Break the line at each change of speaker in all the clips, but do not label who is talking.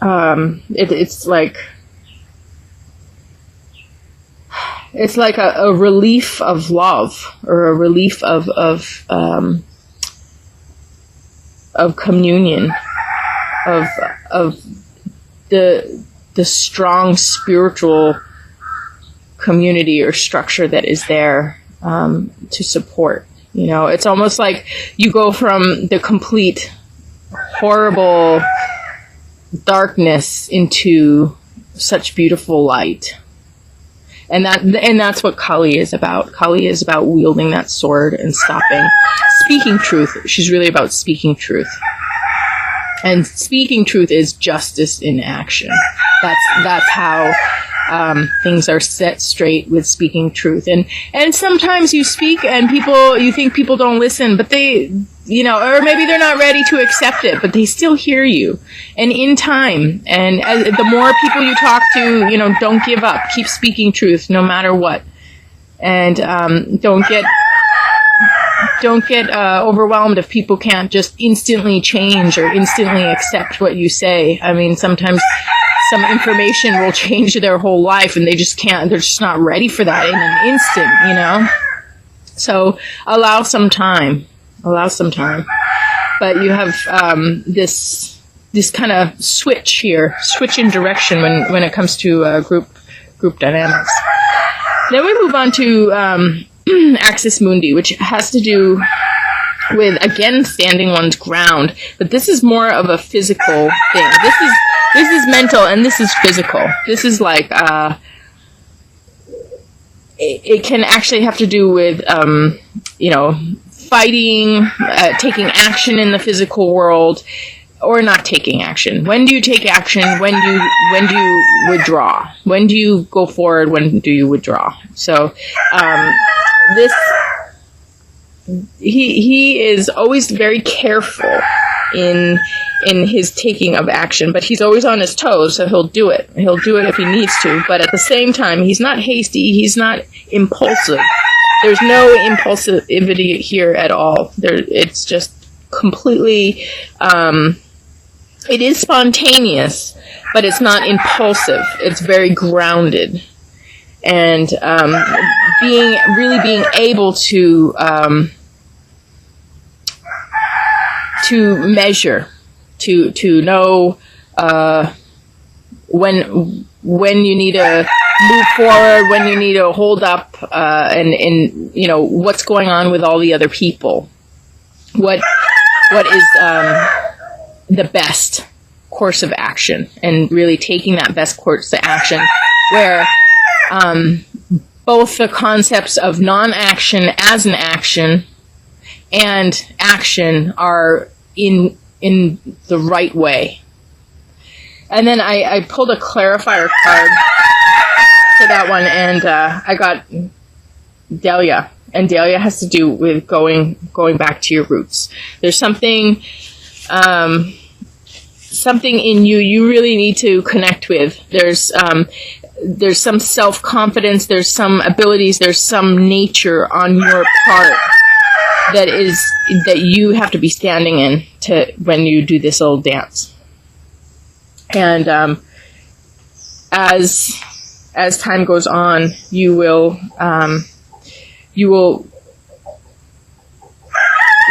it's like a relief of love, or a relief of communion, of the strong spiritual community or structure that is there to support. You know, it's almost like you go from the complete horrible darkness into such beautiful light. And that's what Kali is about. Kali is about wielding that sword and speaking truth. She's really about speaking truth. And speaking truth is justice in action. That's how things are set straight with speaking truth. And sometimes you speak and you think people don't listen, but they, you know, or maybe they're not ready to accept it, but they still hear you. And in time, and the more people you talk to, you know, don't give up. Keep speaking truth no matter what. And don't get overwhelmed if people can't just instantly change or instantly accept what you say. I mean, sometimes some information will change their whole life and they just can't, they're just not ready for that in an instant, you know? So allow some time. But you have this kind of switch in direction when it comes to group dynamics. Then we move on to Axis Mundi, which has to do with, again, standing one's ground. But this is more of a physical thing. This is mental and this is physical. This is like, it can actually have to do with, you know, fighting, taking action in the physical world, or not taking action. When do you take action? When do you withdraw? When do you go forward? When do you withdraw? So, he is always very careful in his taking of action, but he's always on his toes, so he'll do it. He'll do it if he needs to, but at the same time, he's not hasty, he's not impulsive. There's no impulsivity here at all. It's just completely, it is spontaneous, but it's not impulsive. It's very grounded. And being able to measure, to know when you need to move forward, when you need to hold up, and you know what's going on with all the other people. What is the best course of action, and really taking that best course of action where both the concepts of non-action as an action and action are in the right way. And then I pulled a clarifier card for that one, and I got Delia. And Delia has to do with going back to your roots. There's something in you really need to connect with. There's some self-confidence, there's some abilities, there's some nature on your part that you have to be standing in when you do this little dance. And as time goes on, you will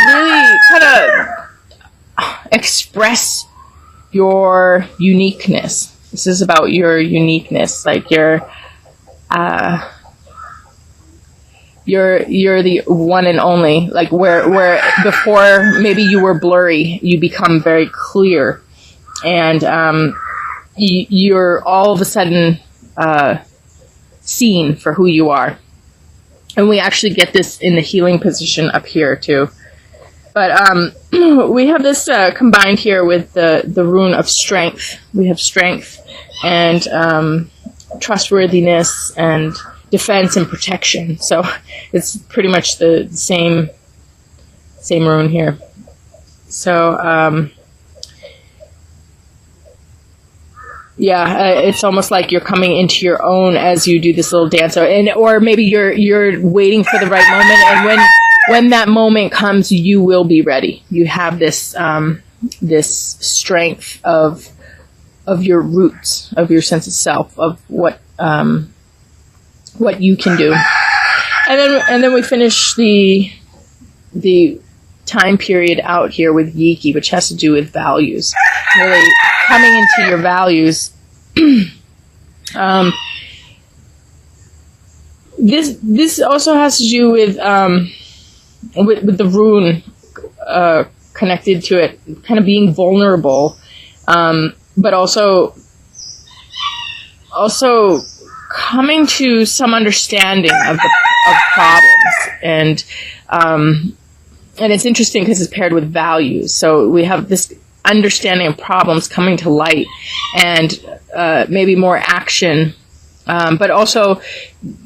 really kind of express your uniqueness. This is about your uniqueness, like you're the one and only. Like where before maybe you were blurry, you become very clear, and you're all of a sudden seen for who you are. And we actually get this in the healing position up here too. But we have this combined here with the rune of strength. We have strength and trustworthiness and defense and protection. So it's pretty much the same rune here. So it's almost like you're coming into your own as you do this little dance, or maybe you're waiting for the right moment, and when that moment comes, you will be ready. You have this this strength of your roots, of your sense of self, of what you can do. And then we finish the time period out here with Yiki, which has to do with values. Really coming into your values. This also has to do with the rune connected to it, kind of being vulnerable, but also coming to some understanding of problems, and it's interesting because it's paired with values. So we have this understanding of problems coming to light, and maybe more action, but also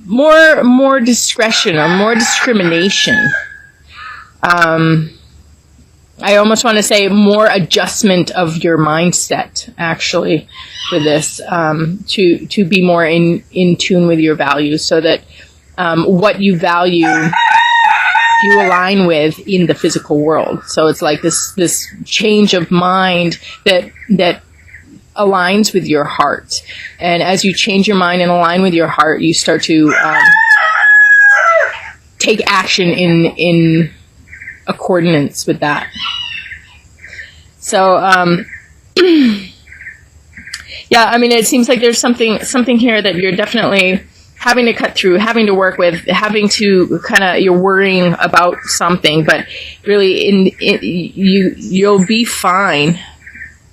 more discretion or more discrimination. I almost want to say more adjustment of your mindset, actually, with this, to be more in tune with your values, so that what you value, you align with in the physical world. So it's like this change of mind that aligns with your heart. And as you change your mind and align with your heart, you start to take action in accordance with that. So, yeah, I mean, it seems like there's something here that you're definitely having to cut through, having to work with, having to you're worrying about something, but really you'll be fine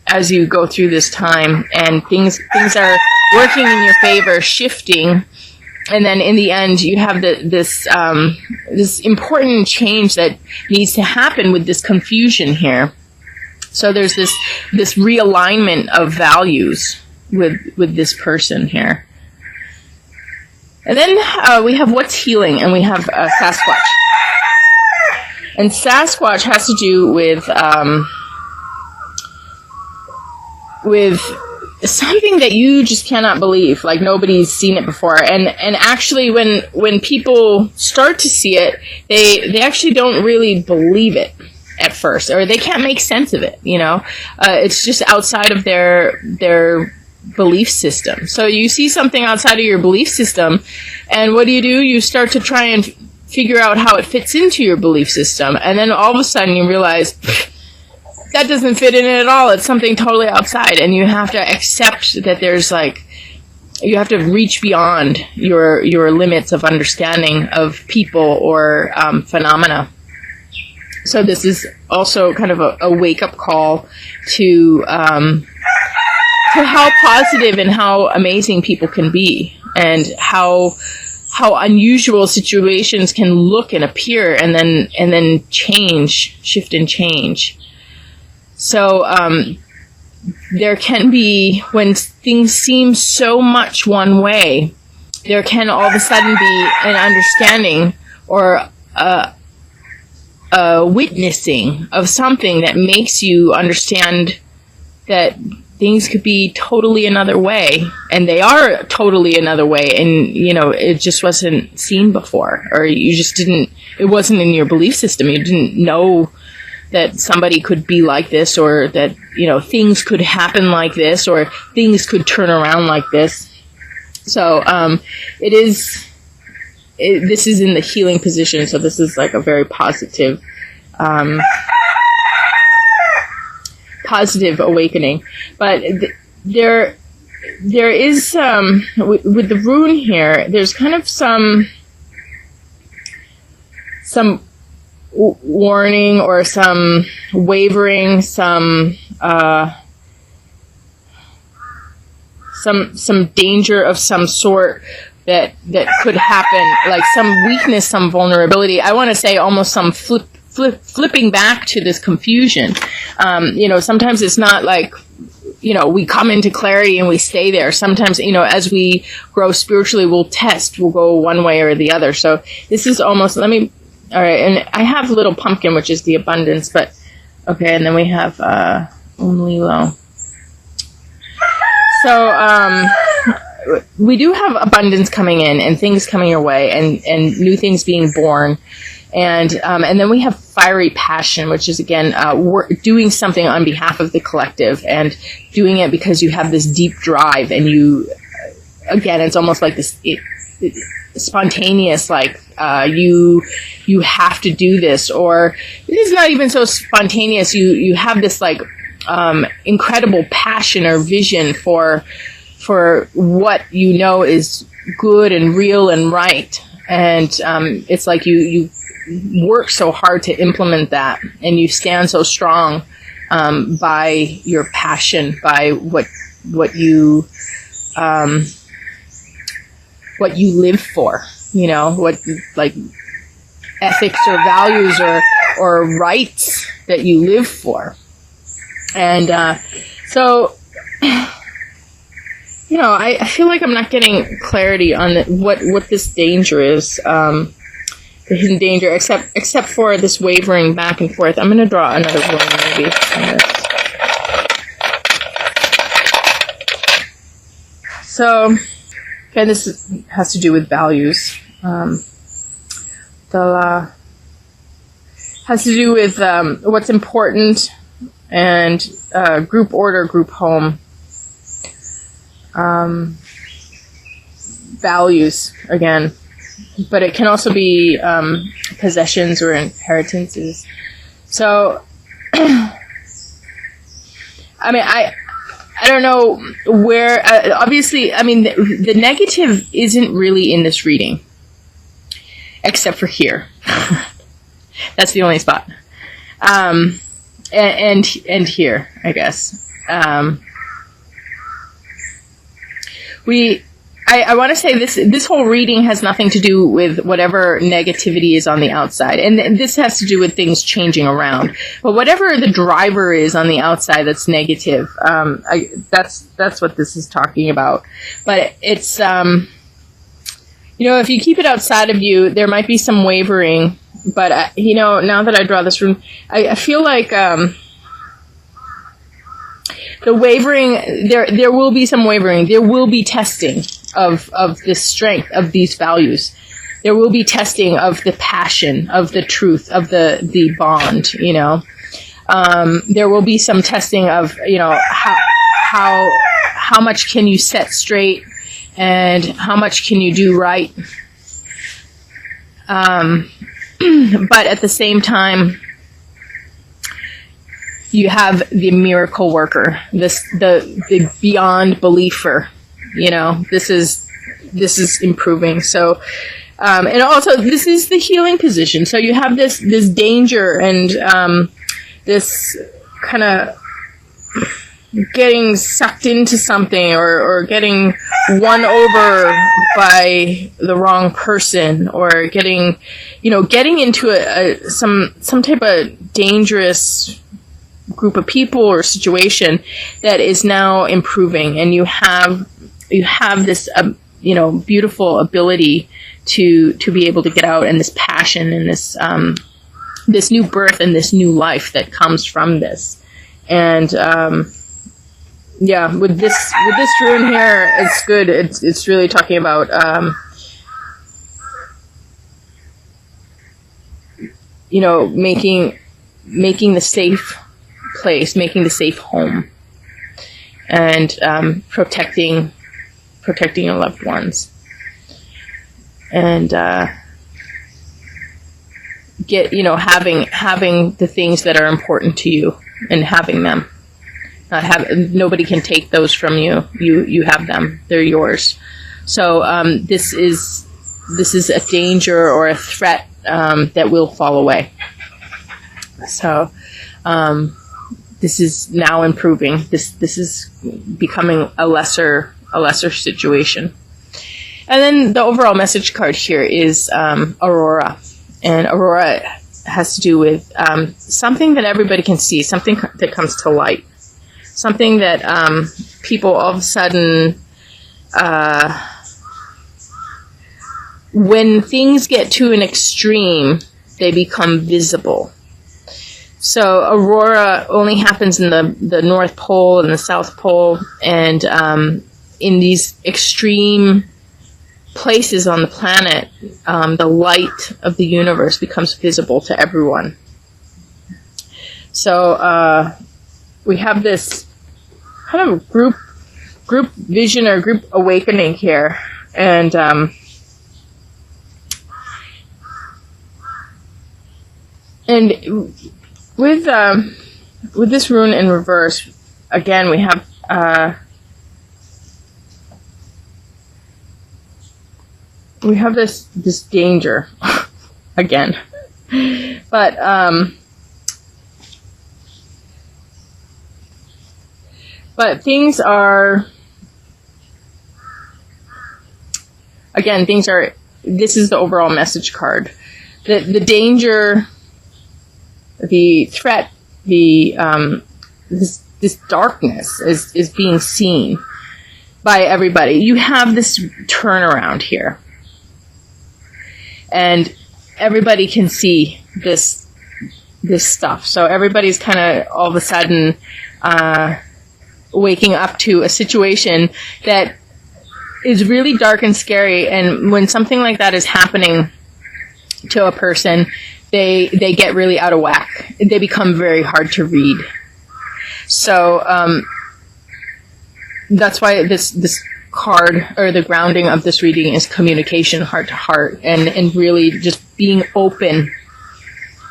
as you go through this time, and things are working in your favor, shifting. And then in the end, you have this important change that needs to happen with this confusion here. So there's this realignment of values with this person here. And then we have what's healing, and we have Sasquatch. And Sasquatch has to do with something that you just cannot believe, like nobody's seen it before. And actually, when people start to see it, they actually don't really believe it at first, or they can't make sense of it. It's just outside of their belief system. So you see something outside of your belief system, and what do? You start to try and figure out how it fits into your belief system, and then all of a sudden you realize that doesn't fit in it at all. It's something totally outside, and you have to accept that there's you have to reach beyond your limits of understanding of people or phenomena. So this is also kind of a wake-up call to how positive and how amazing people can be, and how unusual situations can look and appear, and then shift and change. So there can be, when things seem so much one way, there can all of a sudden be an understanding or a witnessing of something that makes you understand that things could be totally another way, and they are totally another way, and it just wasn't seen before, or you just didn't, it wasn't in your belief system. You didn't know that somebody could be like this, or that things could happen like this, or things could turn around like this. So this is in the healing position, so this is like a very positive awakening. But there is with the rune here, there's kind of some warning, or some wavering, some danger of some sort that could happen, like some weakness, some vulnerability. I want to say almost some flipping back to this confusion. Sometimes it's not like, we come into clarity and we stay there. Sometimes, as we grow spiritually, we'll go one way or the other. So this is almost, all right, and I have Little Pumpkin, which is the abundance, but, okay, and then we have only low. So, we do have abundance coming in, and things coming your way, and new things being born, And then we have fiery passion, which is, again, doing something on behalf of the collective and doing it because you have this deep drive, and you, again, it's almost like this spontaneous, like you have to do this, or it is not even so spontaneous. You have this like incredible passion or vision for what you know is good and real and right, and it's like you work so hard to implement that, and you stand so strong by your passion, by what you live for, you know, what like ethics or values or rights that you live for. And so, you know, I feel like I'm not getting clarity on what this danger is, the hidden danger, except for this wavering back and forth. I'm going to draw another one maybe on this. So, okay, this has to do with values. Has to do with what's important, and group order, group home. Values, again. But it can also be possessions or inheritances. So, I mean, I don't know where, obviously, I mean, the negative isn't really in this reading, except for here. That's the only spot. And here, I guess. I want to say this whole reading has nothing to do with whatever negativity is on the outside. And this has to do with things changing around. But whatever the driver is on the outside that's negative, that's what this is talking about. But it's, you know, if you keep it outside of you, there might be some wavering. But, you know, now that I draw this room, I feel like the wavering, there will be some wavering. There will be testing of this strength, of these values. There will be testing of the passion, of the truth, of the bond, you know. There will be some testing of, you know, how much can you set straight and how much can you do right. But at the same time, you have the miracle worker, the beyond believer. You know, this is improving. So, and also this is the healing position. So you have this danger and this kind of getting sucked into something or getting won over by the wrong person, or getting into some type of dangerous group of people or situation that is now improving, and you have this beautiful ability to be able to get out, and this passion and this new birth and this new life that comes from this. And with this rune here, it's good. It's really talking about making the safe place, making the safe home, and protecting your loved ones, and having the things that are important to you, and having them. Nobody can take those from you. You have them. They're yours. So this is a danger or a threat that will fall away. So this is now improving. This is becoming a lesser situation. And then the overall message card here is Aurora, and Aurora has to do with something that everybody can see, something that comes to light. Something that people all of a sudden, when things get to an extreme, they become visible. So Aurora only happens in the North Pole and the South Pole, and in these extreme places on the planet, the light of the universe becomes visible to everyone. So we have this kind of group vision or group awakening here, and with this rune in reverse, again we have this danger again, but things are, again, this is the overall message card. The danger, the threat, this darkness is being seen by everybody. You have this turnaround here, and everybody can see this stuff. So everybody's kind of all of a sudden waking up to a situation that is really dark and scary. And when something like that is happening to a person, they get really out of whack. They become very hard to read. So that's why this card, or the grounding of this reading, is communication, heart to heart, and really just being open,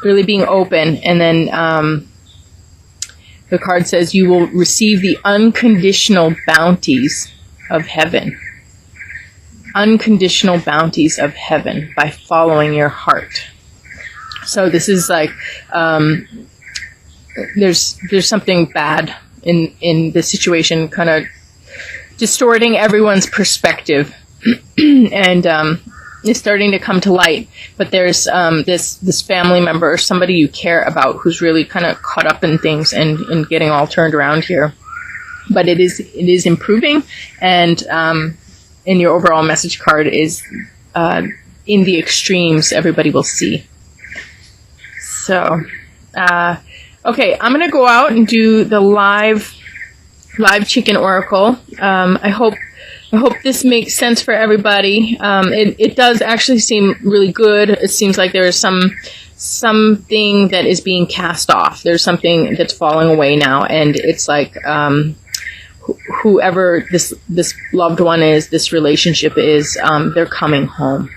and then the card says you will receive the unconditional bounties of heaven. Unconditional bounties of heaven by following your heart. So this is like there's something bad in the situation, kind of distorting everyone's perspective, and it's starting to come to light. But there's this family member or somebody you care about who's really kind of caught up in things and getting all turned around here. But it is improving, and in your overall message card is in the extremes everybody will see. So okay, I'm gonna go out and do the live chicken oracle. I hope this makes sense for everybody. It does actually seem really good. It seems like there is something that is being cast off. There's something that's falling away now, and it's like whoever this loved one is, this relationship is, they're coming home.